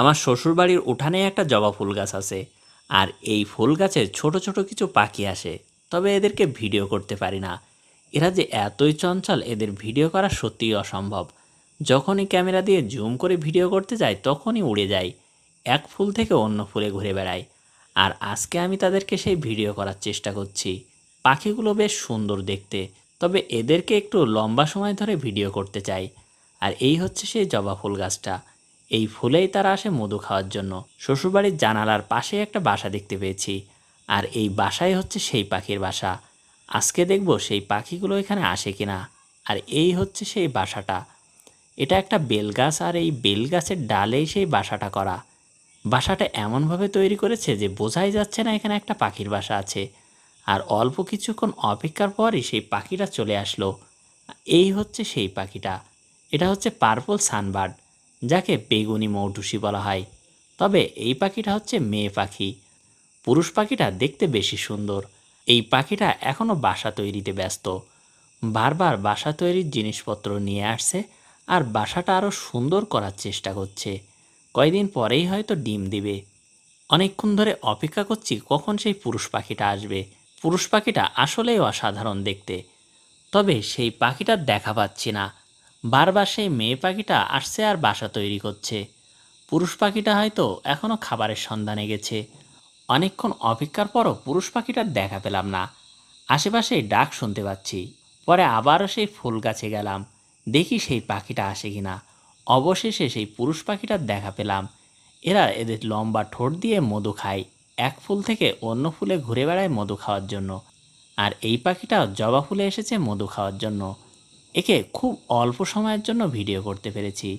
আমার শ্বশুরবাড়ির উঠানে একটা জবা ফুল গাছ আছে। আর এই ফুল গাছে ছোট ছোট কিছু পাখি আসে, তবে এদেরকে ভিডিও করতে পারি না। এরা যে এতই চঞ্চল, এদের ভিডিও করা সত্যিই অসম্ভব। যখনই ক্যামেরা দিয়ে জুম করে ভিডিও করতে যাই তখনই উড়ে যায়, এক ফুল থেকে অন্য ফুলে ঘুরে বেড়ায়। আর আজকে আমি তাদেরকে সেই ভিডিও করার চেষ্টা করছি। পাখিগুলো বেশ সুন্দর দেখতে, তবে এদেরকে একটু লম্বা সময় ধরে ভিডিও করতে চাই। আর এই হচ্ছে সেই জবা ফুল গাছটা। এই ফুলেই তারা আসে মধু খাওয়ার জন্য। শ্বশুরবাড়ির জানালার পাশে একটা বাসা দেখতে পেয়েছি, আর এই বাসাই হচ্ছে সেই পাখির বাসা। আজকে দেখব সেই পাখিগুলো এখানে আসে কিনা। আর এই হচ্ছে সেই বাসাটা। এটা একটা বেলগাছ, আর এই বেলগাছের ডালেই সেই বাসাটা করা। বাসাটা এমনভাবে তৈরি করেছে যে বোঝাই যাচ্ছে না এখানে একটা পাখির বাসা আছে। আর অল্প কিছুক্ষণ অপেক্ষার পরই সেই পাখিটা চলে আসলো। এই হচ্ছে সেই পাখিটা। এটা হচ্ছে পার্পল সানবার্ড, যাকে বেগুনি মৌটুসি বলা হয়। তবে এই পাখিটা হচ্ছে মেয়ে পাখি। পুরুষ পাখিটা দেখতে বেশি সুন্দর। এই পাখিটা এখনও বাসা তৈরিতে ব্যস্ত। বারবার বাসা তৈরির জিনিসপত্র নিয়ে আসছে, আর বাসাটা আরও সুন্দর করার চেষ্টা করছে। কয়দিন পরেই হয়তো ডিম দিবে। অনেকক্ষণ ধরে অপেক্ষা করছি কখন সেই পুরুষ পাখিটা আসবে। পুরুষ পাখিটা আসলেই অসাধারণ দেখতে, তবে সেই পাখিটার দেখা পাচ্ছি না। বারবার সেই মেয়ে পাখিটা আসছে আর বাসা তৈরি করছে। পুরুষ পাখিটা হয়তো এখনও খাবারের সন্ধানে গেছে। অনেকক্ষণ অপেক্ষার পরও পুরুষ পাখিটার দেখা পেলাম না। আশেপাশে ডাক শুনতে পাচ্ছি। পরে আবারও সেই ফুল গাছে গেলাম, দেখি সেই পাখিটা আসে কিনা। অবশেষে সেই পুরুষ পাখিটার দেখা পেলাম। এরা এদের লম্বা ঠোঁট দিয়ে মধু খায়, এক ফুল থেকে অন্য ফুলে ঘুরে বেড়ায় মধু খাওয়ার জন্য। আর এই পাখিটা জবা ফুলে এসেছে মধু খাওয়ার জন্য। একে খুব অল্প সময়ের জন্য ভিডিও করতে পেরেছি।